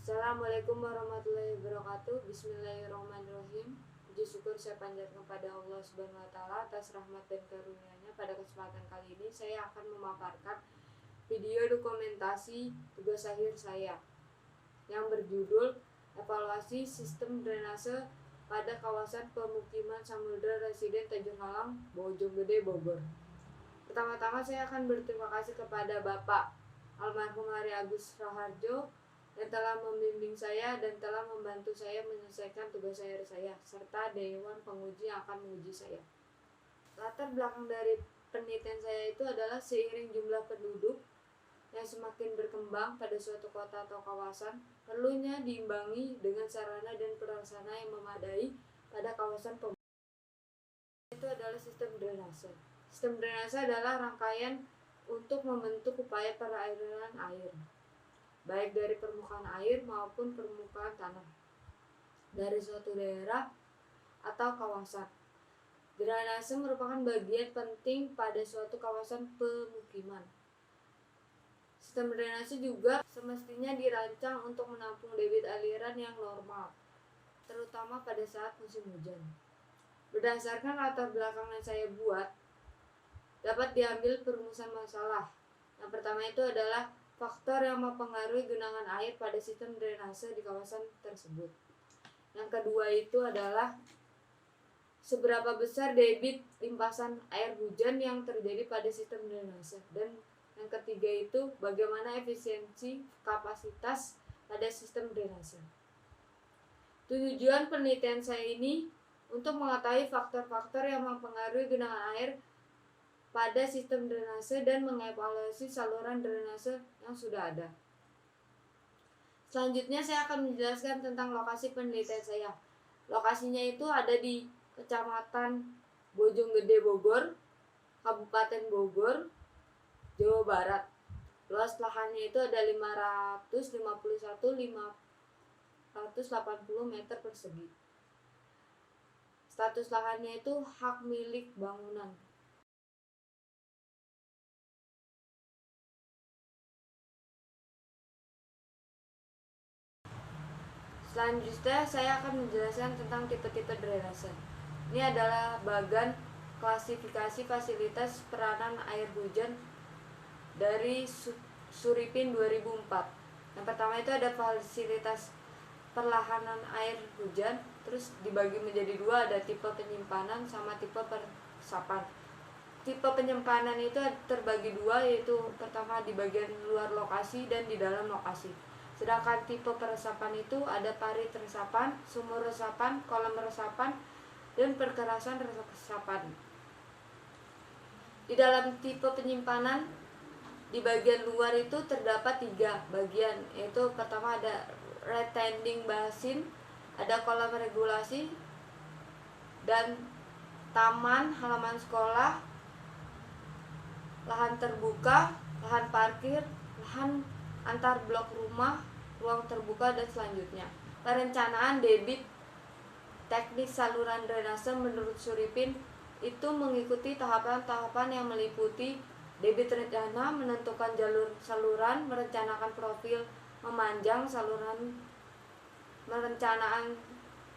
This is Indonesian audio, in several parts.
Assalamualaikum warahmatullahi wabarakatuh. Bismillahirrahmanirrahim. Puji syukur saya panjatkan kepada Allah Subhanahu wa taala atas rahmat dan karunia-Nya. Pada kesempatan kali ini saya akan memaparkan video dokumentasi tugas akhir saya yang berjudul Evaluasi Sistem Drainase pada Kawasan Pemukiman Samudra Residen Tanjung Halang, Bojonggede, Bogor. Pertama-tama saya akan berterima kasih kepada Bapak Almarhum Hari Agus Raharjo yang telah membimbing saya dan telah membantu saya menyelesaikan tugas akhir saya, serta Dewan Penguji yang akan menguji saya. Latar belakang dari penelitian saya itu adalah seiring jumlah penduduk yang semakin berkembang pada suatu kota atau kawasan, perlunya diimbangi dengan sarana dan prasarana yang memadai pada kawasan pemukiman. Itu adalah sistem drainase. Sistem drainase adalah rangkaian untuk membentuk upaya peraliran air, baik dari permukaan air maupun permukaan tanah, dari suatu daerah atau kawasan. Drainase merupakan bagian penting pada suatu kawasan pemukiman. Sistem drainase juga semestinya dirancang untuk menampung debit aliran yang normal, terutama pada saat musim hujan. Berdasarkan latar belakang yang saya buat, dapat diambil perumusan masalah. Yang pertama itu adalah faktor yang mempengaruhi genangan air pada sistem drainase di kawasan tersebut. Yang kedua itu adalah seberapa besar debit limpasan air hujan yang terjadi pada sistem drainase. Dan yang ketiga itu bagaimana efisiensi kapasitas pada sistem drainase. Tujuan penelitian saya ini untuk mengetahui faktor-faktor yang mempengaruhi genangan air pada sistem drainase dan mengevaluasi saluran drainase yang sudah ada. Selanjutnya saya akan menjelaskan tentang lokasi penelitian saya. Lokasinya itu ada di Kecamatan Bojonggede, Bogor, Kabupaten Bogor, Jawa Barat. Luas lahannya itu ada 551.580 meter persegi. Status lahannya itu hak milik bangunan. Selanjutnya saya akan menjelaskan tentang tipe-tipe drainase. Ini adalah bagan klasifikasi fasilitas peranan air hujan dari Suripin 2004. Yang pertama itu ada fasilitas perlahanan air hujan, terus dibagi menjadi dua, ada tipe penyimpanan sama tipe peresapan. Tipe penyimpanan itu terbagi dua, yaitu pertama di bagian luar lokasi dan di dalam lokasi. Sedangkan tipe peresapan itu ada parit resapan, sumur resapan, kolam resapan, dan perkerasan resapan. Di dalam tipe penyimpanan, di bagian luar itu terdapat 3 bagian, yaitu pertama ada retaining basin, ada kolam regulasi, dan taman, halaman sekolah, lahan terbuka, lahan parkir, lahan antar blok rumah, ruang terbuka, dan selanjutnya. Perencanaan debit teknis saluran drainase menurut Suripin itu mengikuti tahapan-tahapan yang meliputi debit rencana, menentukan jalur saluran, merencanakan profil memanjang saluran, merencanakan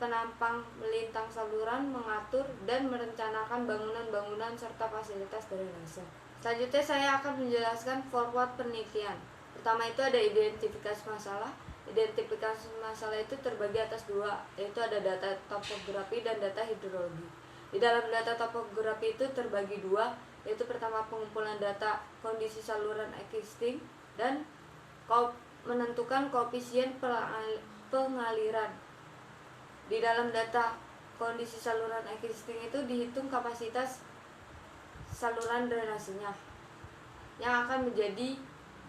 penampang melintang saluran, mengatur dan merencanakan bangunan-bangunan serta fasilitas drainase. Selanjutnya saya akan menjelaskan forward penelitian. Pertama itu ada identifikasi masalah. Identifikasi masalah itu terbagi atas 2, yaitu ada data topografi dan data hidrologi. Di dalam data topografi itu terbagi 2, yaitu pertama pengumpulan data kondisi saluran existing dan menentukan koefisien pengaliran. Di dalam data kondisi saluran existing itu dihitung kapasitas saluran drainasenya yang akan menjadi,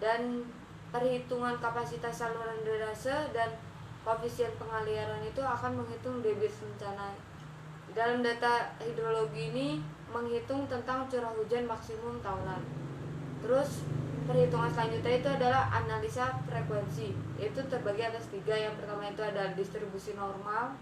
dan perhitungan kapasitas saluran drainase dan koefisien pengaliran itu akan menghitung debit rencana. Dalam data hidrologi ini menghitung tentang curah hujan maksimum tahunan. Terus perhitungan selanjutnya itu adalah analisa frekuensi, yaitu terbagi atas 3. Yang pertama itu ada distribusi normal,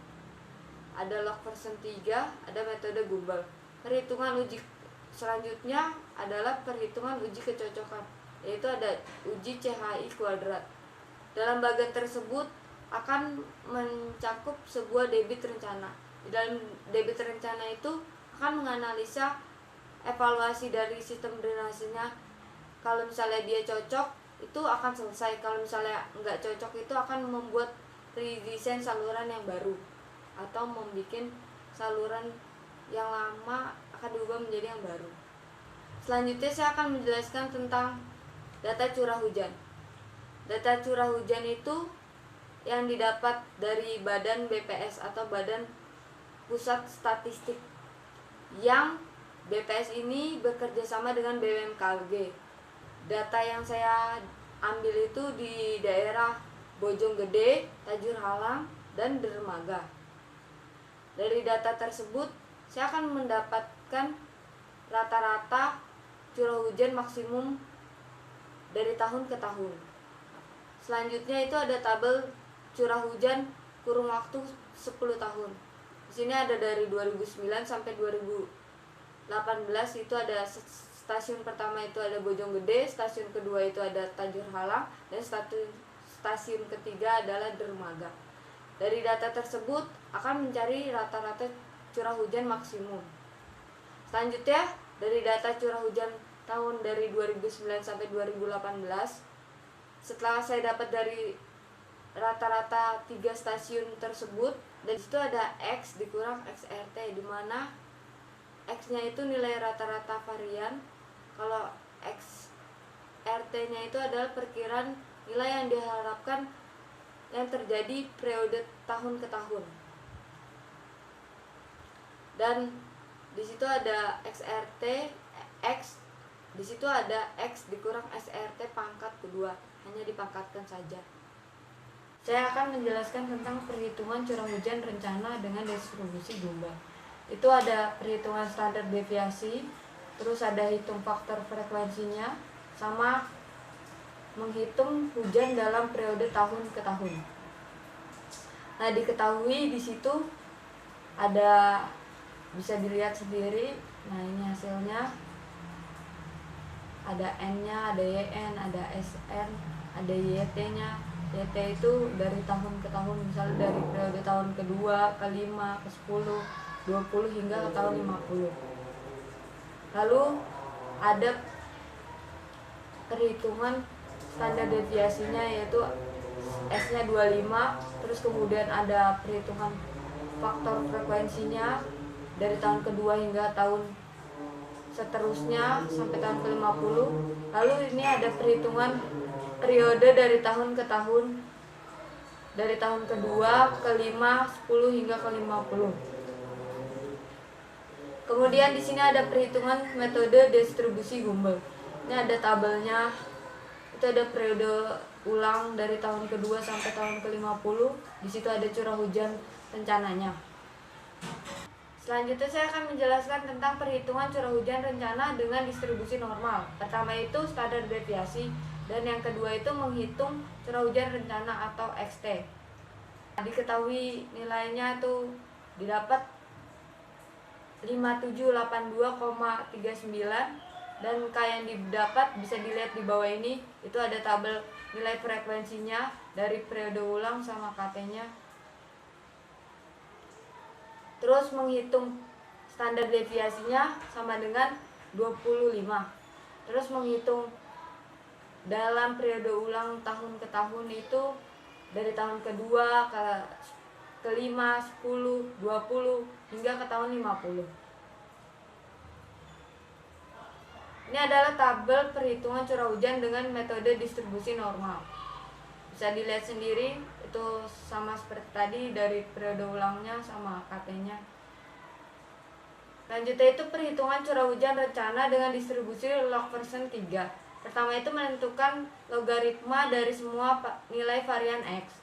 ada log persen 3, ada metode Google. Perhitungan uji selanjutnya adalah perhitungan uji kecocokan, yaitu ada uji CHI kuadrat. Dalam bagian tersebut akan mencakup sebuah debit rencana. Di dalam debit rencana itu akan menganalisa evaluasi dari sistem drainasenya. Kalau misalnya dia cocok, itu akan selesai. Kalau misalnya nggak cocok, itu akan membuat redesign saluran yang baru atau membuat saluran yang lama akan diubah menjadi yang baru. Selanjutnya saya akan menjelaskan tentang data curah hujan. Data curah hujan itu yang didapat dari Badan BPS atau Badan Pusat Statistik, yang BPS ini bekerja sama dengan BMKG. Data yang saya ambil itu di daerah Bojonggede, Tajur Halang, dan Dermaga. Dari data tersebut saya akan mendapatkan rata-rata curah hujan maksimum dari tahun ke tahun. Selanjutnya itu ada tabel curah hujan kurun waktu 10 tahun. Di sini ada dari 2009 sampai 2018, itu ada stasiun pertama itu ada Bojonggede, stasiun kedua itu ada Tajur Halang, dan stasiun ketiga adalah Dermaga. Dari data tersebut akan mencari rata-rata curah hujan maksimum. Selanjutnya dari data curah hujan tahun dari 2009 sampai 2018, setelah saya dapat dari rata-rata 3 stasiun tersebut, dan disitu ada X dikurang XRT, di mana X-nya itu nilai rata-rata varian. Kalau XRT-nya itu adalah perkiraan nilai yang diharapkan yang terjadi periode tahun ke tahun. Dan di situ ada XRT X, di situ ada X dikurang SRT pangkat kedua, hanya dipangkatkan saja. Saya akan menjelaskan tentang perhitungan curah hujan rencana dengan distribusi Gumbel. Itu ada perhitungan standar deviasi, terus ada hitung faktor frekuensinya, sama menghitung hujan dalam periode tahun ke tahun. Nah, diketahui di situ ada, bisa dilihat sendiri. Nah, ini hasilnya. Ada N-nya, ada YN, ada SN, ada YT-nya. YT itu dari tahun ke tahun, misalnya dari periode tahun kedua, ke-5, ke-10, 20 hingga ke tahun 50. Lalu ada perhitungan standar deviasinya, yaitu S-nya 25, terus kemudian ada perhitungan faktor frekuensinya dari tahun kedua hingga tahun seterusnya sampai tahun ke-50. Lalu ini ada perhitungan periode dari tahun ke tahun, dari tahun kedua, ke-5, 10 hingga ke-50. Kemudian di sini ada perhitungan metode distribusi Gumbel. Ini ada tabelnya. Itu ada periode ulang dari tahun kedua sampai tahun ke-50. Di situ ada curah hujan rencananya. Selanjutnya saya akan menjelaskan tentang perhitungan curah hujan rencana dengan distribusi normal. Pertama itu standar deviasi, dan yang kedua itu menghitung curah hujan rencana atau XT. Diketahui nilainya itu didapat 5782,39, dan K yang didapat bisa dilihat di bawah ini. Itu ada tabel nilai frekuensinya dari periode ulang sama KT-nya. Terus menghitung standar deviasinya sama dengan 25. Terus menghitung dalam periode ulang tahun ke tahun itu dari tahun kedua ke-5, 10, 20 hingga ke tahun 50. Ini adalah tabel perhitungan curah hujan dengan metode distribusi normal. Bisa dilihat sendiri, itu sama seperti tadi dari periode ulangnya sama KT-nya. Lanjutnya itu perhitungan curah hujan rencana dengan distribusi log version 3. Pertama itu menentukan logaritma dari semua nilai varian X.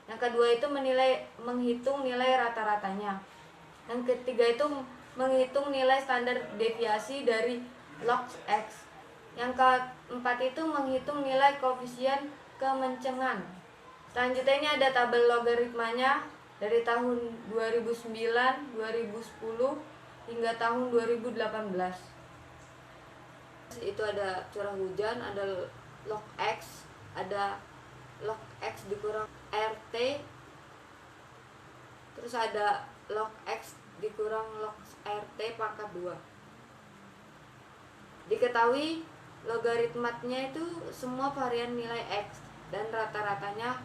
Yang kedua itu menghitung nilai rata-ratanya. Yang ketiga itu menghitung nilai standar deviasi dari log X. Yang keempat itu menghitung nilai koefisien kemencengan. Selanjutnya ini ada tabel logaritmanya dari tahun 2009, 2010 hingga tahun 2018. Itu ada curah hujan, ada log X, ada log X dikurang RT, Terus ada log X dikurang log RT pangkat 2. Diketahui logaritmanya itu semua varian nilai X dan rata-ratanya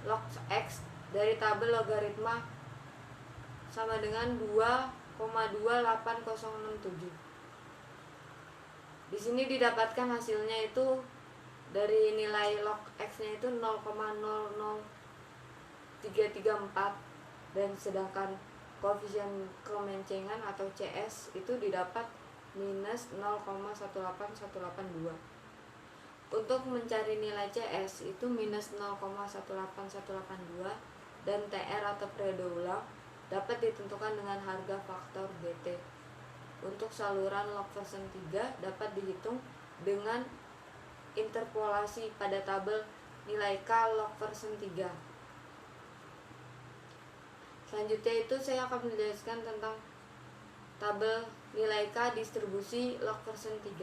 log X dari tabel logaritma sama dengan 2,28067. Di sini didapatkan hasilnya itu dari nilai log X-nya itu 0,00334, dan sedangkan koefisien kemencengan atau CS itu didapat minus 0,18182. Untuk mencari nilai CS itu minus 0,18182 dan TR atau periode ulang dapat ditentukan dengan harga faktor GT. Untuk saluran log version 3 dapat dihitung dengan interpolasi pada tabel nilai K log version 3. Selanjutnya itu saya akan menjelaskan tentang tabel nilai K distribusi log version 3.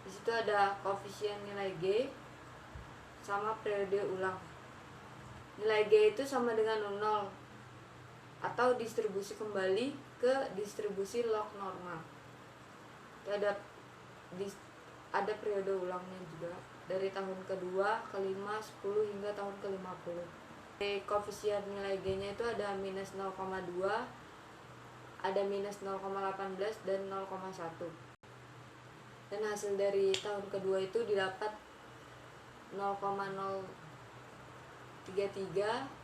Di situ ada koefisien nilai G sama periode ulang. Nilai G itu sama dengan 0 atau distribusi kembali ke distribusi log normal. Itu ada periode ulangnya juga dari tahun kedua, kelima, 10 hingga tahun ke-50. Koefisien nilai G-nya itu ada minus 0,2, ada minus 0,18 dan 0,1. Dan hasil dari tahun kedua itu didapat 0,033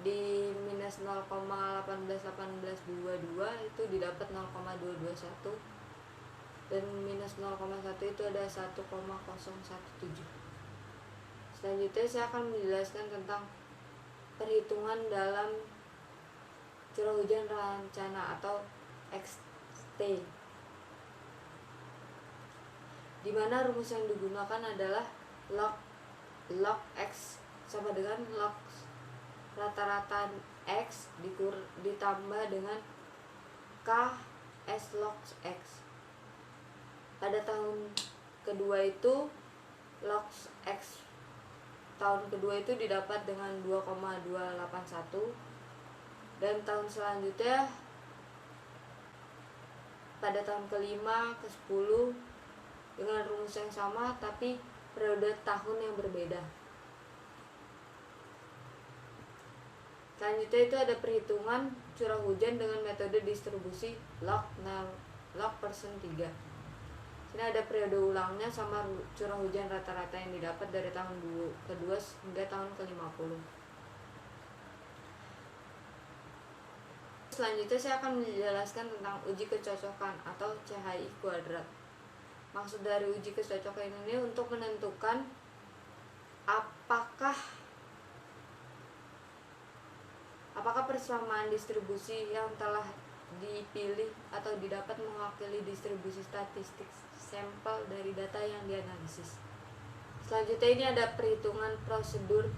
di minus 0,181822 itu didapat 0,221, dan minus 0,1 itu ada 1,017. Selanjutnya saya akan menjelaskan tentang perhitungan dalam curah hujan rencana atau XT, di mana rumus yang digunakan adalah log X sama dengan log rata-rata X ditambah dengan K S log X. Pada tahun kedua itu log X tahun kedua itu didapat dengan 2,281, dan tahun selanjutnya pada tahun kelima, ke-10 dengan rumus yang sama tapi periode tahun yang berbeda. Selanjutnya itu ada perhitungan curah hujan dengan metode distribusi log version 3. Sini ada periode ulangnya sama curah hujan rata-rata yang didapat dari tahun kedua hingga tahun ke-50. Selanjutnya saya akan menjelaskan tentang uji kecocokan atau CHI kuadrat. Maksud dari uji kecocokan ini untuk menentukan apakah persamaan distribusi yang telah dipilih atau didapat mewakili distribusi statistik sampel dari data yang dianalisis. Selanjutnya ini ada perhitungan prosedur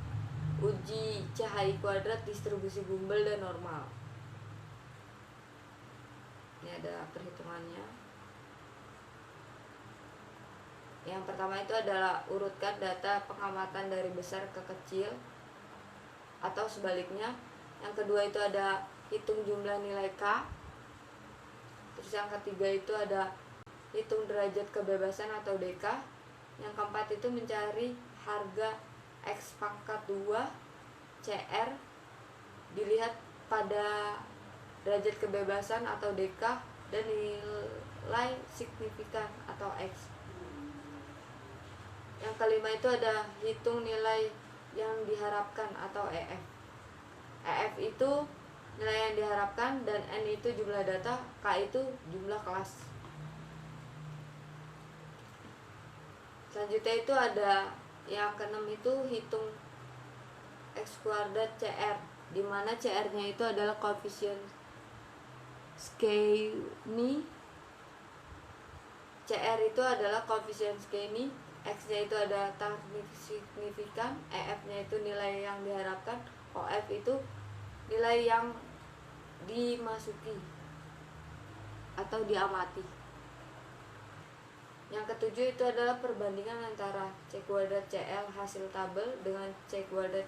uji CHI kuadrat distribusi Gumbel dan normal. Ini ada perhitungannya. Yang pertama itu adalah urutkan data pengamatan dari besar ke kecil atau sebaliknya. Yang kedua itu ada hitung jumlah nilai K. Terus yang ketiga itu ada hitung derajat kebebasan atau DK. Yang keempat itu mencari harga X pangkat 2 CR dilihat pada derajat kebebasan atau DK dan nilai signifikan atau X. Yang kelima itu ada hitung nilai yang diharapkan atau EF. EF itu nilai yang diharapkan dan N itu jumlah data, K itu jumlah kelas. Selanjutnya itu ada yang keenam itu hitung X kuadrat CR, di mana CR-nya itu adalah koefisien Skeini. CR itu adalah koefisien Skeini, X-nya itu ada taraf signifikan, EF-nya itu nilai yang diharapkan, OF itu nilai yang dimasuki atau diamati. Yang ketujuh itu adalah perbandingan antara C kuadrat CL hasil tabel dengan C kuadrat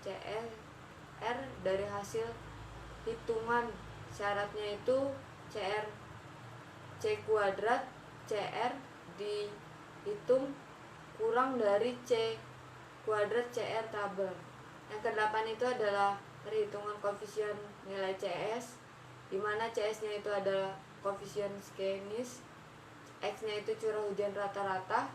CR dari hasil hitungan. Syaratnya itu CR C kuadrat CR dihitung kurang dari C kuadrat CR tabel. Yang kedelapan itu adalah perhitungan koefisien nilai CS, di mana CS-nya itu adalah koefisien Skenis, X-nya itu curah hujan rata-rata,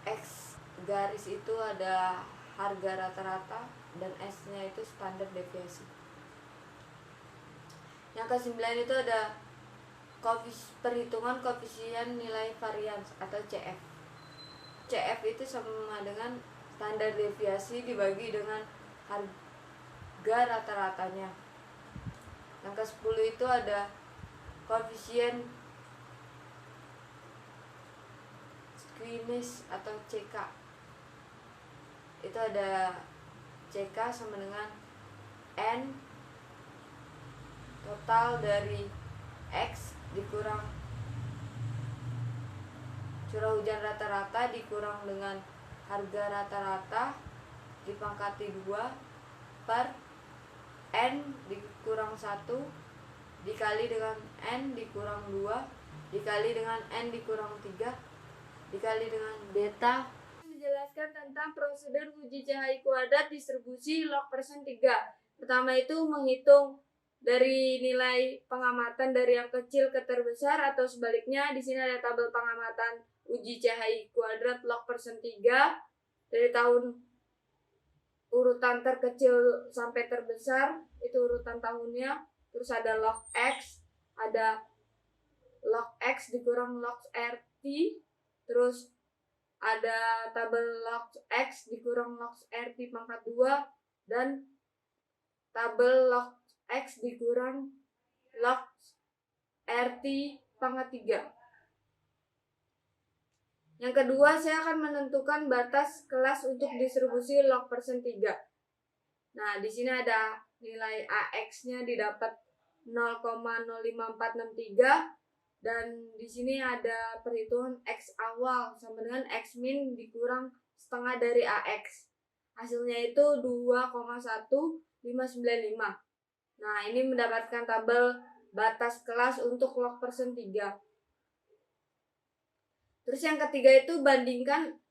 X garis itu ada harga rata-rata, dan S-nya itu standar deviasi. Yang kesembilan itu ada perhitungan koefisien nilai varians atau CF. CF itu sama dengan standar deviasi dibagi dengan harga rata-ratanya. Yang ke-10 itu ada koefisien Skenis atau CK. Itu ada CK sama dengan N total dari X dikurang curah hujan rata-rata dikurang dengan harga rata-rata dipangkati 2 per N dikurang 1 dikali dengan N dikurang 2 dikali dengan N dikurang 3 dikali dengan beta. Menjelaskan tentang prosedur uji CHI kuadrat distribusi log persen 3. Pertama itu menghitung dari nilai pengamatan dari yang kecil ke terbesar, atau sebaliknya. Di sini ada tabel pengamatan uji CHI kuadrat log persen 3 dari tahun urutan terkecil sampai terbesar, itu urutan tahunnya. Terus ada log X, ada log X dikurang log RT, terus ada tabel log X dikurang log RT pangkat 2, dan tabel log X dikurang log RT pangkat 3. Yang kedua, saya akan menentukan batas kelas untuk distribusi log persen 3. Nah, di sini ada nilai AX-nya didapat 0,05463, dan di sini ada perhitungan X awal sama dengan X min dikurang setengah dari AX. Hasilnya itu 2,1595. Nah, ini mendapatkan tabel batas kelas untuk log persen 3. Terus yang ketiga itu bandingkan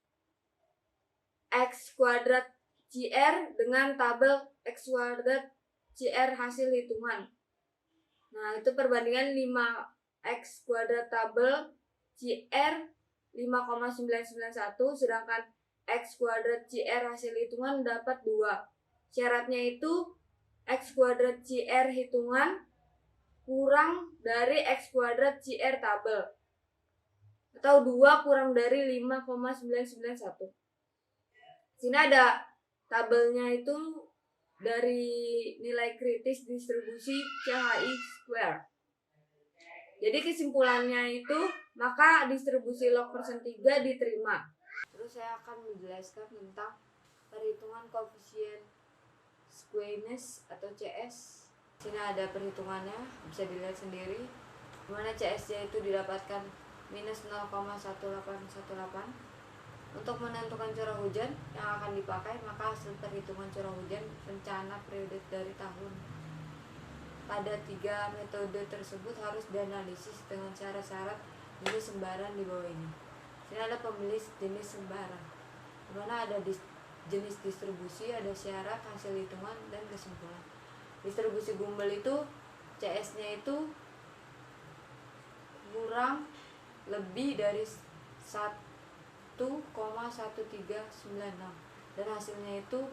X kuadrat CR dengan tabel X kuadrat CR hasil hitungan. Nah, itu perbandingan 5X kuadrat tabel CR 5,991, sedangkan X kuadrat CR hasil hitungan dapat 2. Syaratnya itu X kuadrat CR hitungan kurang dari X kuadrat CR tabel, atau 2 kurang dari 5,991. Sini ada tabelnya itu dari nilai kritis distribusi CHI square. Jadi kesimpulannya itu, maka distribusi log persen 3 diterima. Terus saya akan menjelaskan tentang perhitungan koefisien Skenis atau CS. Sini ada perhitungannya, bisa dilihat sendiri, dimana CS-nya itu didapatkan minus 0,1818. Untuk menentukan curah hujan yang akan dipakai, maka hasil perhitungan curah hujan rencana periode dari tahun pada 3 metode tersebut harus dianalisis dengan syarat-syarat jenis sembaran di bawah ini. Sini ada pemilih jenis sembaran, di mana ada jenis distribusi, ada syarat, hasil hitungan, dan kesimpulan. Distribusi Gumbel itu CS-nya itu kurang lebih dari 1,1396, dan hasilnya itu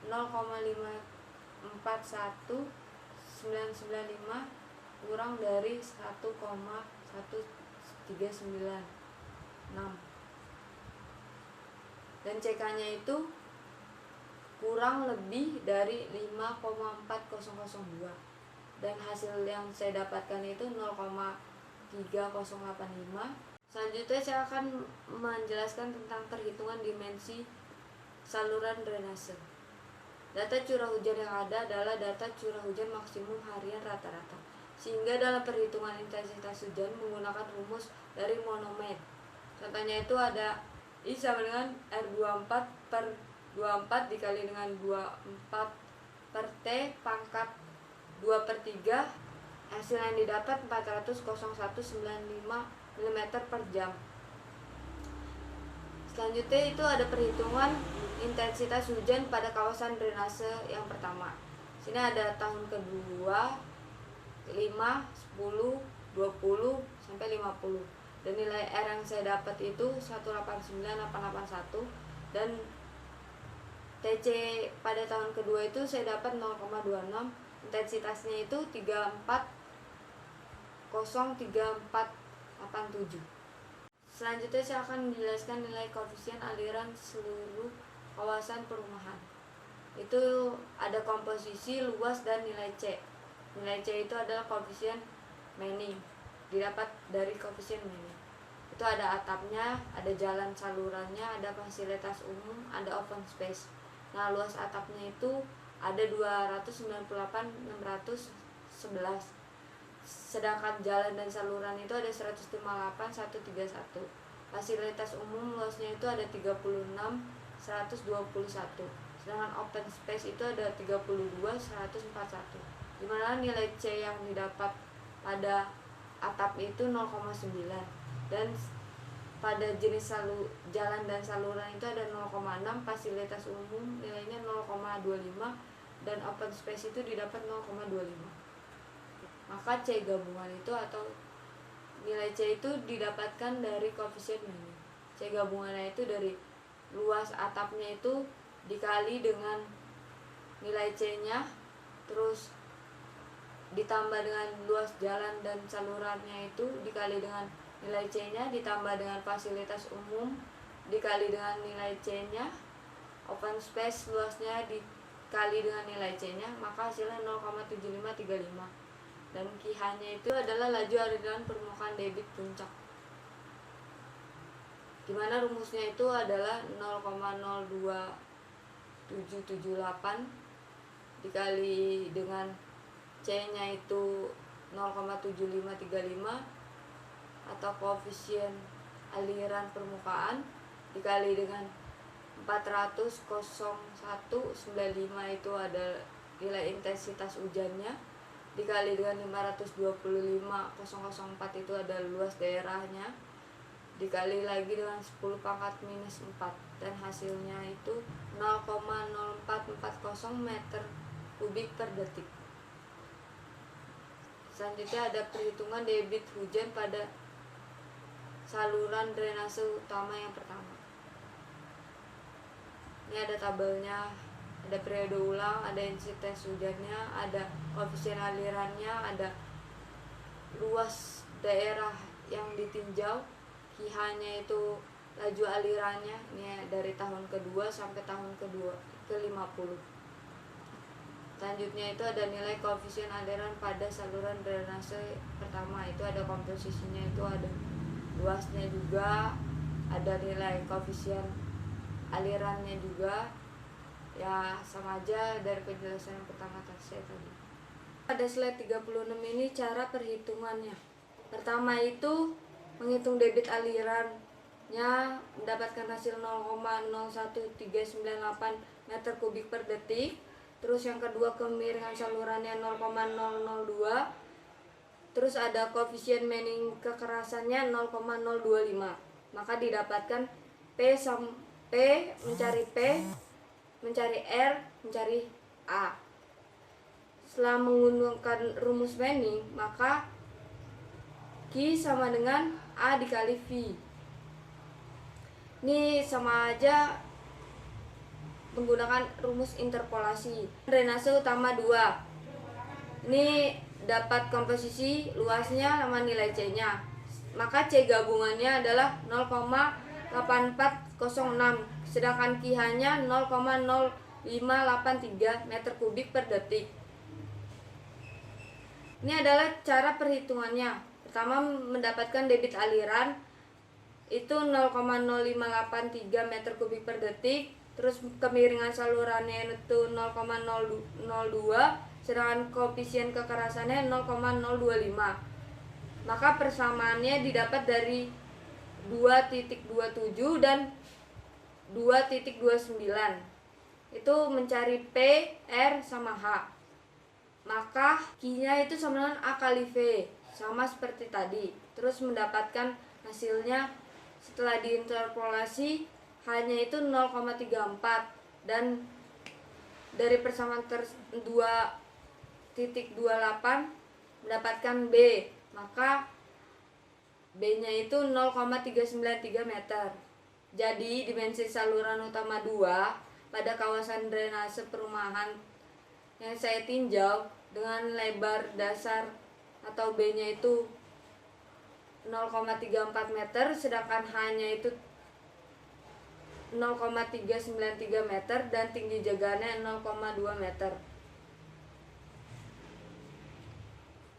0,541995 kurang dari 1,1396, dan CK-nya itu kurang lebih dari 5,4002, dan hasil yang saya dapatkan itu 0,3085. Selanjutnya saya akan menjelaskan tentang perhitungan dimensi saluran drainase. Data curah hujan yang ada adalah data curah hujan maksimum harian rata-rata, sehingga dalam perhitungan intensitas hujan menggunakan rumus dari monomet. Contohnya itu ada I sama dengan R24 per 24 dikali dengan 24 per T pangkat 2/3, hasil yang didapat 400,0195 mm per jam. Selanjutnya itu ada perhitungan intensitas hujan pada kawasan drainase yang pertama. Sini ada tahun kedua, 5, 10, 20, sampai 50. Dan nilai R yang saya dapat itu 189,881, dan TC pada tahun kedua itu saya dapat 0,26, intensitasnya itu 34,03487. Selanjutnya saya akan menjelaskan nilai koefisien aliran seluruh kawasan perumahan. Itu ada komposisi, luas, dan nilai C. Nilai C itu adalah koefisien Manning, didapat dari koefisien Manning. Itu ada atapnya, ada jalan salurannya, ada fasilitas umum, ada open space. Nah, luas atapnya itu ada 298.611. Sedangkan jalan dan saluran itu ada 158.131. Fasilitas umum luasnya itu ada 36.121. Sedangkan open space itu ada 32.141. Dimana nilai C yang didapat pada atap itu 0,9, dan pada jenis jalan dan saluran itu ada 0,6, fasilitas umum nilainya 0,25, dan open space itu didapat 0,25. Maka C gabungan itu atau nilai C itu didapatkan dari koefisien Manning. C gabungannya itu dari luas atapnya itu dikali dengan nilai C-nya, terus ditambah dengan luas jalan dan salurannya itu dikali dengan nilai C-nya, ditambah dengan fasilitas umum dikali dengan nilai C-nya, open space luasnya dikali dengan nilai C-nya, maka hasilnya 0,7535. Dan KIH-nya itu adalah laju aliran permukaan debit puncak, dimana rumusnya itu adalah 0,02778 dikali dengan C-nya itu 0,7535, atau koefisien aliran permukaan dikali dengan 400,0195 itu ada nilai intensitas hujannya, dikali dengan 525,004 itu ada luas daerahnya, dikali lagi dengan 10 pangkat minus 4, dan hasilnya itu 0,0440 meter kubik per detik. Selanjutnya ada perhitungan debit hujan pada saluran drainase utama yang pertama. Ini ada tabelnya, ada periode ulang, ada intensitas hujannya, ada koefisien alirannya, ada luas daerah yang ditinjau, KIH-nya itu laju alirannya, ini dari tahun kedua sampai tahun ke-50. Selanjutnya itu ada nilai koefisien aliran pada saluran drainase pertama, itu ada komposisinya, itu ada luasnya juga, ada nilai koefisien alirannya juga. Ya sama aja dari penjelasan yang pertama saya tadi. Pada slide 36 ini cara perhitungannya. Pertama itu menghitung debit alirannya, mendapatkan hasil 0,01398 meter kubik per detik. Terus yang kedua kemiringan salurannya 0,002. Terus ada koefisien Manning kekerasannya 0,025. Maka didapatkan P mencari P, mencari R, mencari A. Setelah menggunakan rumus Manning, maka Q sama dengan A dikali V. Ini sama aja menggunakan rumus interpolasi. Drainase utama 2. Ini dapat komposisi, luasnya, sama nilai C-nya. Maka C gabungannya adalah 0,8406. Sedangkan KIH-nya 0,0583 meter kubik per detik. Ini adalah cara perhitungannya. Pertama mendapatkan debit aliran itu 0,0583 meter kubik per detik. Terus kemiringan salurannya itu 0,002, sedangkan koefisien kekerasannya 0,025. Maka persamaannya didapat dari 2,27 dan 2,29. itu mencari P, R, sama H. Maka Q-nya itu sama dengan A kali V, sama seperti tadi. Terus mendapatkan hasilnya setelah diinterpolasi H-nya itu 0,34, dan dari persamaan 2,28 mendapatkan B. Maka B-nya itu 0,393 meter. Jadi dimensi saluran utama 2 pada kawasan drainase perumahan yang saya tinjau dengan lebar dasar atau B-nya itu 0,34 meter, sedangkan H-nya itu 0,393 meter dan tinggi jaganya 0,2 meter.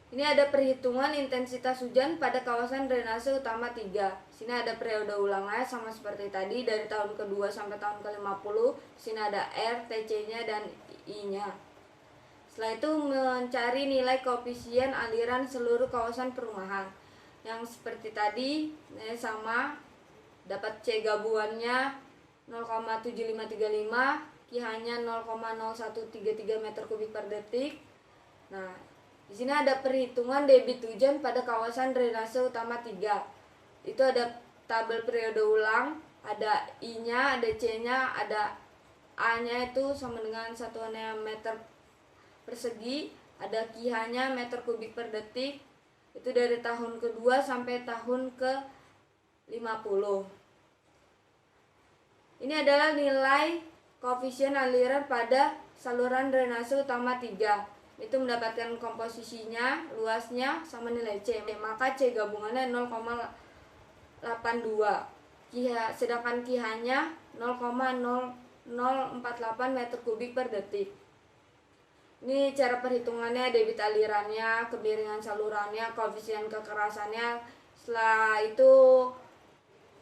Ini ada perhitungan intensitas hujan pada kawasan drainase utama 3. Sini ada periode ulangnya sama seperti tadi dari tahun ke-2 sampai tahun ke-50. Sini ada R, TC-nya dan I-nya. Setelah itu mencari nilai koefisien aliran seluruh kawasan perumahan. Yang seperti tadi sama, dapat C gabungannya 0,7535, Q-nya 0,0133 meter kubik per detik. Nah, di sini ada perhitungan debit hujan pada kawasan drainase utama 3. Itu ada tabel periode ulang, ada I-nya, ada C-nya, ada A-nya itu sama dengan satuannya meter persegi, ada Q-nya meter kubik per detik. Itu dari tahun ke-2 sampai tahun ke-50. Ini adalah nilai koefisien aliran pada saluran drainase utama 3. Itu mendapatkan komposisinya, luasnya, sama nilai C. Maka C gabungannya 0,82. Sedangkan Q-nya 0,0048 meter kubik per detik. Ini cara perhitungannya, debit alirannya, kemiringan salurannya, koefisien kekerasannya. Setelah itu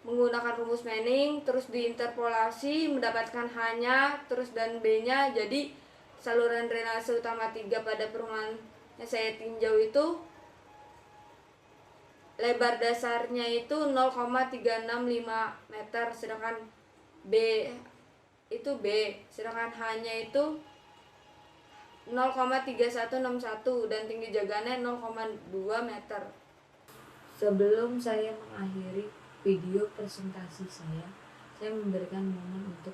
menggunakan rumus Manning, terus diinterpolasi mendapatkan H-nya, terus dan B-nya. Jadi saluran drainase utama 3 pada perumahan yang saya tinjau itu lebar dasarnya itu 0,365 meter, sedangkan B, sedangkan H-nya itu 0,3161 dan tinggi jaganya 0,2 meter. Sebelum saya mengakhiri video presentasi saya memberikan momen untuk